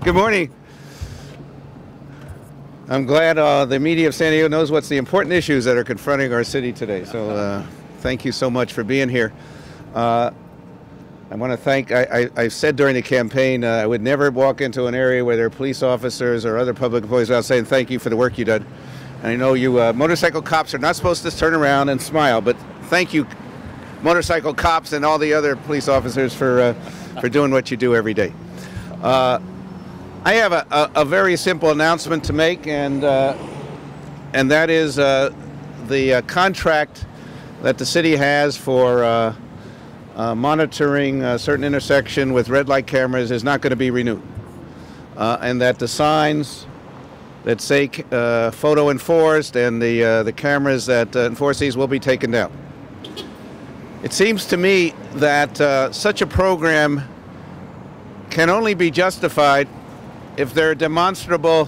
Good morning. I'm glad the media of San Diego knows what's the important issues that are confronting our city today. So thank you so much for being here. I want to thank, I said during the campaign I would never walk into an area where there are police officers or other public employees without saying thank you for the work you did. And I know you motorcycle cops are not supposed to turn around and smile, but thank you motorcycle cops and all the other police officers for doing what you do every day. I have a very simple announcement to make, and that is the contract that the city has for monitoring a certain intersection with red light cameras is not going to be renewed, and that the signs that say photo enforced and the cameras that enforce these will be taken down. It seems to me that such a program can only be justified if there are demonstrable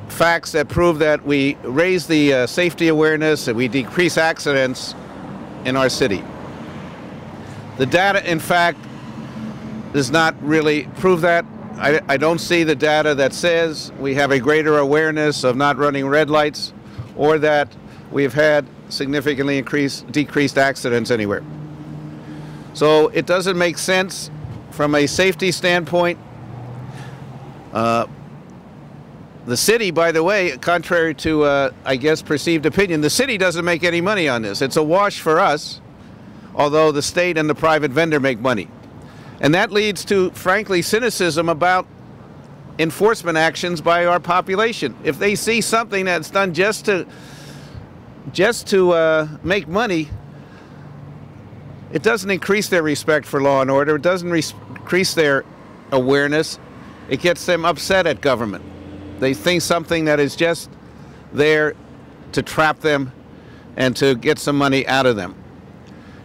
facts that prove that we raise the safety awareness and we decrease accidents in our city. The data, in fact, does not really prove that. I don't see the data that says we have a greater awareness of not running red lights or that we've had significantly decreased accidents anywhere. So it doesn't make sense from a safety standpoint. The city, by the way, contrary to, I guess, perceived opinion, the city doesn't make any money on this. It's a wash for us, although the state and the private vendor make money. And that leads to, frankly, cynicism about enforcement actions by our population. If they see something that's done just to make money, it doesn't increase their respect for law and order. It doesn't increase their awareness. It gets them upset at government. They think something that is just there to trap them and to get some money out of them.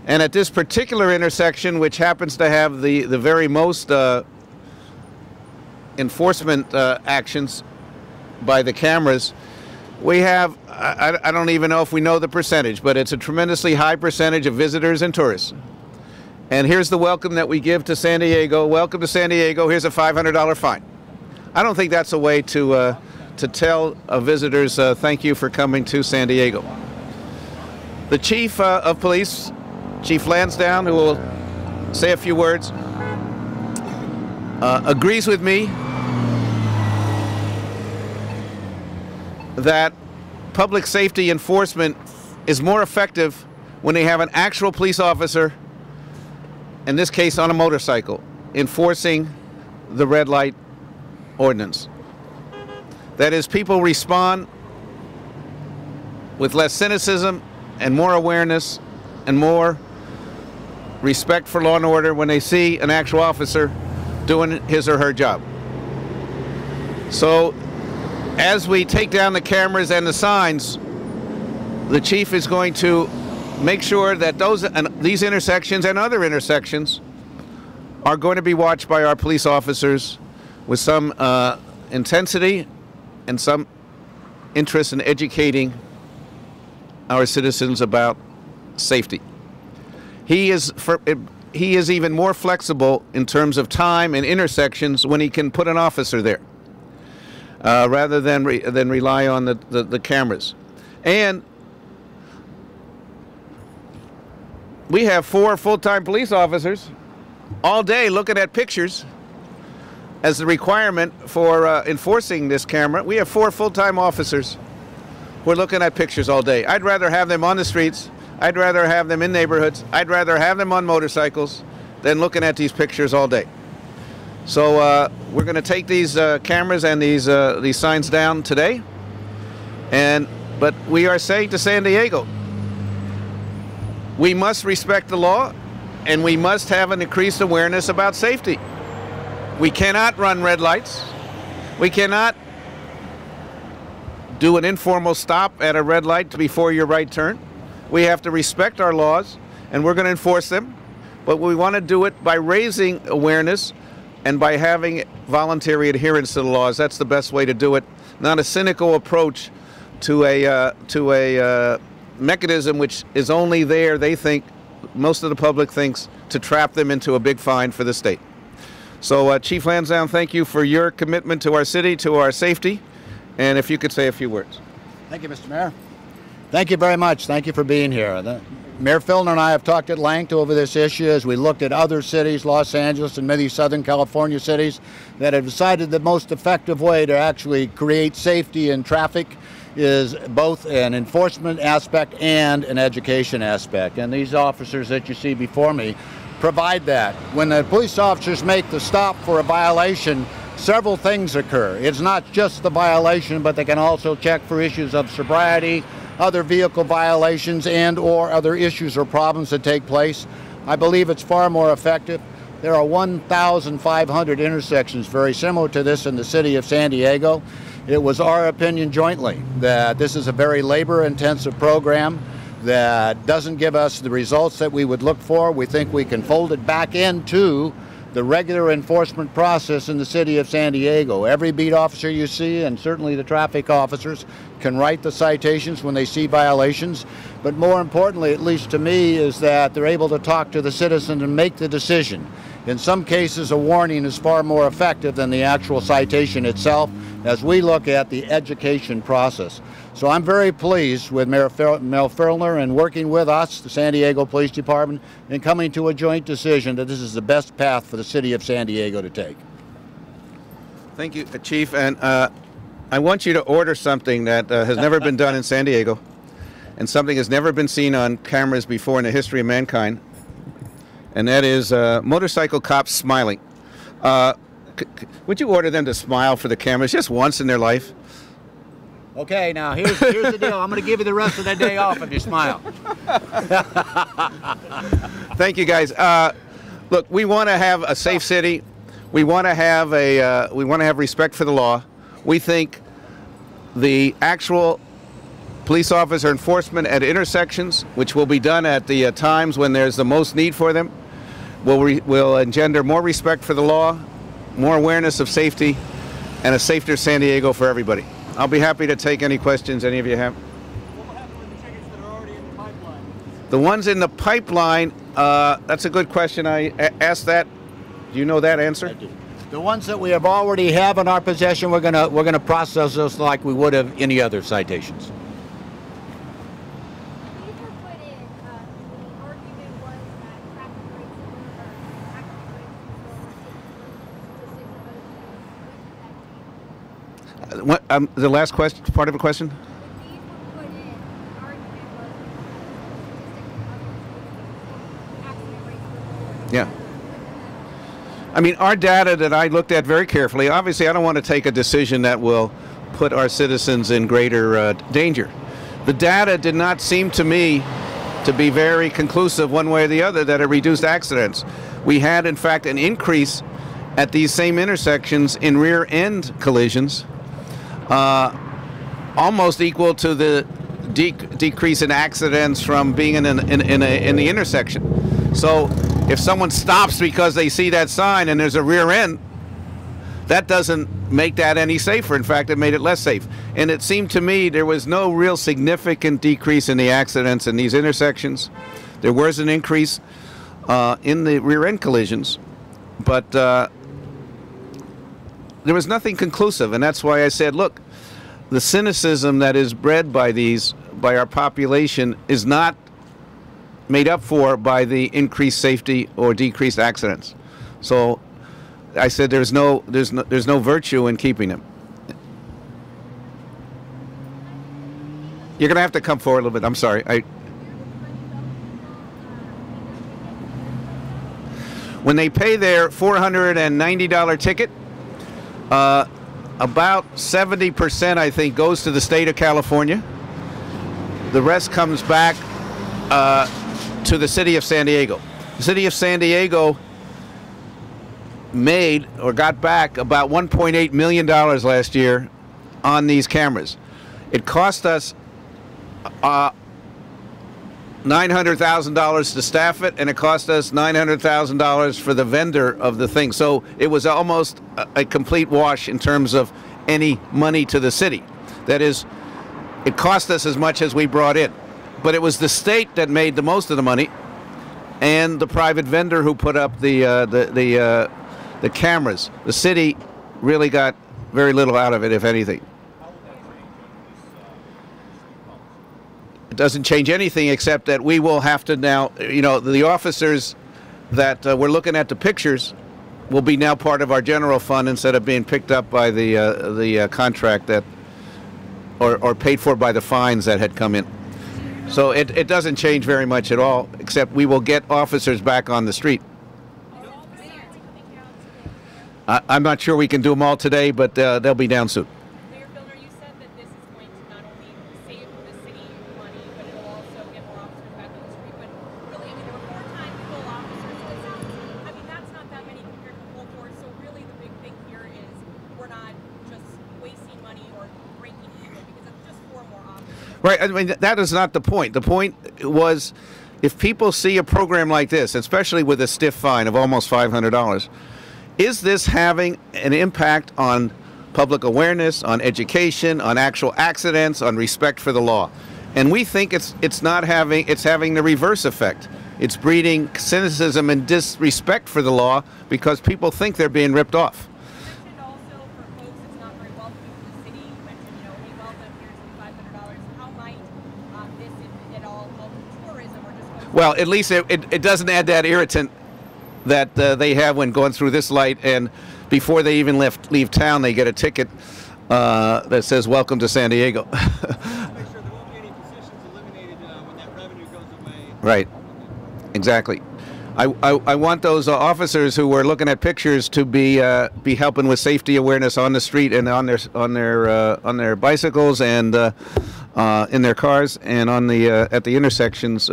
And at this particular intersection, which happens to have the very most enforcement actions by the cameras, we have, I don't even know if we know the percentage, but it's a tremendously high percentage of visitors and tourists. And here's the welcome that we give to San Diego. Welcome to San Diego. Here's a $500 fine. I don't think that's a way to tell visitors thank you for coming to San Diego. The chief of police, Chief Lansdowne, who will say a few words, agrees with me that public safety enforcement is more effective when they have an actual police officer, in this case on a motorcycle, enforcing the red light ordinance. That is, people respond with less cynicism and more awareness and more respect for law and order when they see an actual officer doing his or her job. So as we take down the cameras and the signs, the chief is going to make sure that these intersections and other intersections are going to be watched by our police officers with some intensity and some interest in educating our citizens about safety. He is even more flexible in terms of time and intersections when he can put an officer there, rather than rely on the cameras. And we have 4 full-time police officers all day looking at pictures as the requirement for enforcing this camera. We have 4 full-time officers who are looking at pictures all day. I'd rather have them on the streets. I'd rather have them in neighborhoods. I'd rather have them on motorcycles than looking at these pictures all day. So we're going to take these cameras and these signs down today. But we are saying to San Diego, we must respect the law and we must have an increased awareness about safety. We cannot run red lights. We cannot do an informal stop at a red light before your right turn. We have to respect our laws, and we're going to enforce them. But we want to do it by raising awareness and by having voluntary adherence to the laws. That's the best way to do it, not a cynical approach to a mechanism which is only there, they think, most of the public thinks, to trap them into a big fine for the state. So Chief Lansdowne, thank you for your commitment to our city, to our safety, and if you could say a few words. Thank you, Mr. Mayor. Thank you very much. Thank you for being here. Mayor Filner and I have talked at length over this issue as we looked at other cities, Los Angeles and many Southern California cities, that have decided the most effective way to actually create safety in traffic is both an enforcement aspect and an education aspect. And these officers that you see before me provide that. When the police officers make the stop for a violation, several things occur. It's not just the violation, but they can also check for issues of sobriety, other vehicle violations, and or other issues or problems that take place. I believe it's far more effective. There are 1,500 intersections very similar to this in the city of San Diego. It was our opinion jointly that this is a very labor-intensive program that doesn't give us the results that we would look for. We think we can fold it back into the regular enforcement process in the city of San Diego. Every beat officer you see, and certainly the traffic officers, can write the citations when they see violations. But more importantly, at least to me, is that they're able to talk to the citizen and make the decision. In some cases, a warning is far more effective than the actual citation itself as we look at the education process. So I'm very pleased with Mayor Filner and working with us, the San Diego Police Department, in coming to a joint decision that this is the best path for the city of San Diego to take. Thank you, Chief. And I want you to order something that has never been done in San Diego, and something has never been seen on cameras before in the history of mankind, and that is motorcycle cops smiling. Would you order them to smile for the cameras just once in their life? Okay, now here's the deal. I'm going to give you the rest of the day off if you smile. Thank you, guys. Look, we want to have a safe city. We want to have respect for the law. We think the actual police officer enforcement at intersections, which will be done at the times when there's the most need for them, will engender more respect for the law, more awareness of safety, and a safer San Diego for everybody. I'll be happy to take any questions any of you have. What will happen with the tickets that are already in the pipeline? The ones in the pipeline, that's a good question. I asked that. Do you know that answer? I do. The ones that we have already have in our possession, we're gonna process those like we would have any other citations. These were put in, the argument was that traffic rates or accident rates were The last question, part of a question? when these were put in, the argument was that accident rates were lower. Yeah. I mean, our data that I looked at very carefully, obviously I don't want to take a decision that will put our citizens in greater danger. The data did not seem to me to be very conclusive one way or the other that it reduced accidents. We had, in fact, an increase at these same intersections in rear end collisions, almost equal to the decrease in accidents from being in the intersection. So if someone stops because they see that sign and there's a rear end, that doesn't make that any safer. In fact, it made it less safe. And it seemed to me there was no real significant decrease in the accidents in these intersections. There was an increase in the rear end collisions, but there was nothing conclusive. And that's why I said, look, the cynicism that is bred by our population is not made up for by the increased safety or decreased accidents. So I said there's no virtue in keeping them. You're gonna have to come forward a little bit. I'm sorry. When they pay their $490 ticket, about 70%, I think, goes to the state of California. The rest comes back to the city of San Diego. The city of San Diego made or got back about $1.8 million last year on these cameras. It cost us $900,000 to staff it, and it cost us $900,000 for the vendor of the thing. So it was almost a complete wash in terms of any money to the city. That is, it cost us as much as we brought in. But it was the state that made the most of the money, and the private vendor who put up the the cameras. The city really got very little out of it, if anything. It doesn't change anything except that we will have to now, you know, the officers that we're looking at the pictures will be now part of our general fund instead of being picked up by the contract that, or paid for by the fines that had come in. So it doesn't change very much at all, except we will get officers back on the street. I'm not sure we can do them all today, but they'll be down soon. Mayor Filner, you said that this is going to not only save the city money, but it will also get more officers back on the street. But really, I mean, there were 4 times full officers. So it sounds, I mean, that's not that many compared to the full force. So really, the big thing here is we're not just wasting money or breaking people because it's just 4 more officers. Right. I mean, that is not the point. The point was, if people see a program like this, especially with a stiff fine of almost $500, is this having an impact on public awareness, on education, on actual accidents, on respect for the law? And we think it's not having, it's having the reverse effect. It's breeding cynicism and disrespect for the law because people think they're being ripped off. You mentioned also for folks it's not very welcoming to the city. You mentioned, you know, hey, welcome, here's $500. How might this, if at all, help tourism or just... Well, at least it doesn't add that irritant that they have when going through this light, and before they even leave town, they get a ticket that says "Welcome to San Diego." Make sure there won't be any positions eliminated when that revenue goes away. Right. Exactly. I want those officers who were looking at pictures to be helping with safety awareness on the street and on their bicycles and in their cars and on the at the intersections,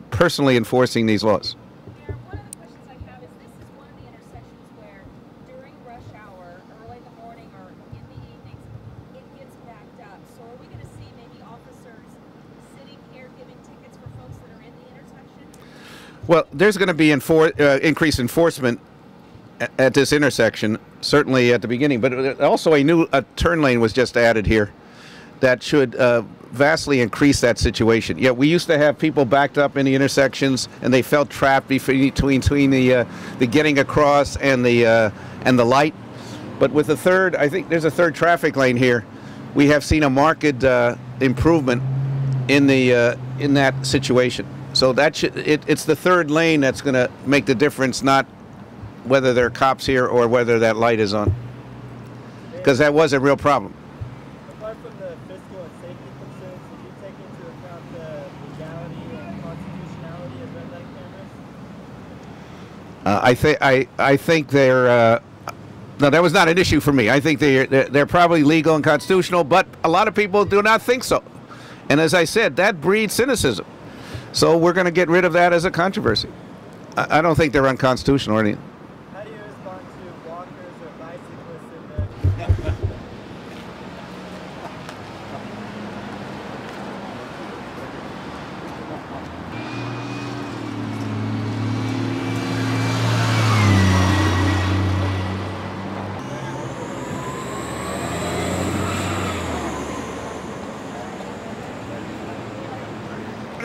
personally enforcing these laws. One of the questions I have is this is one of the intersections where during rush hour, early in the morning or in the evenings, it gets backed up. So are we going to see maybe officers sitting here giving tickets for folks that are in the intersection? Well, there's going to be increased enforcement at this intersection, certainly at the beginning, but also a turn lane was just added here that should vastly increase that situation. Yeah, we used to have people backed up in the intersections, and they felt trapped between the getting across and the light. But with the third, I think there's a third traffic lane here. We have seen a marked improvement in that situation. So that it's the third lane that's going to make the difference, not whether there are cops here or whether that light is on, because that was a real problem. Apart from the fiscal and safety concerns, did you take into account the legality and constitutionality of red light cameras? I think they're no, that was not an issue for me. I think they're probably legal and constitutional, but a lot of people do not think so. And as I said, that breeds cynicism. So we're going to get rid of that as a controversy. I don't think they're unconstitutional or anything. How do you respond to walkers or bicyclists in the...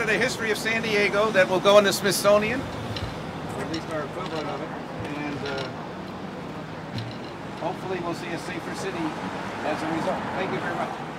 The history of San Diego that will go in the Smithsonian, or at least our equivalent of it, and hopefully we'll see a safer city as a result. Thank you very much.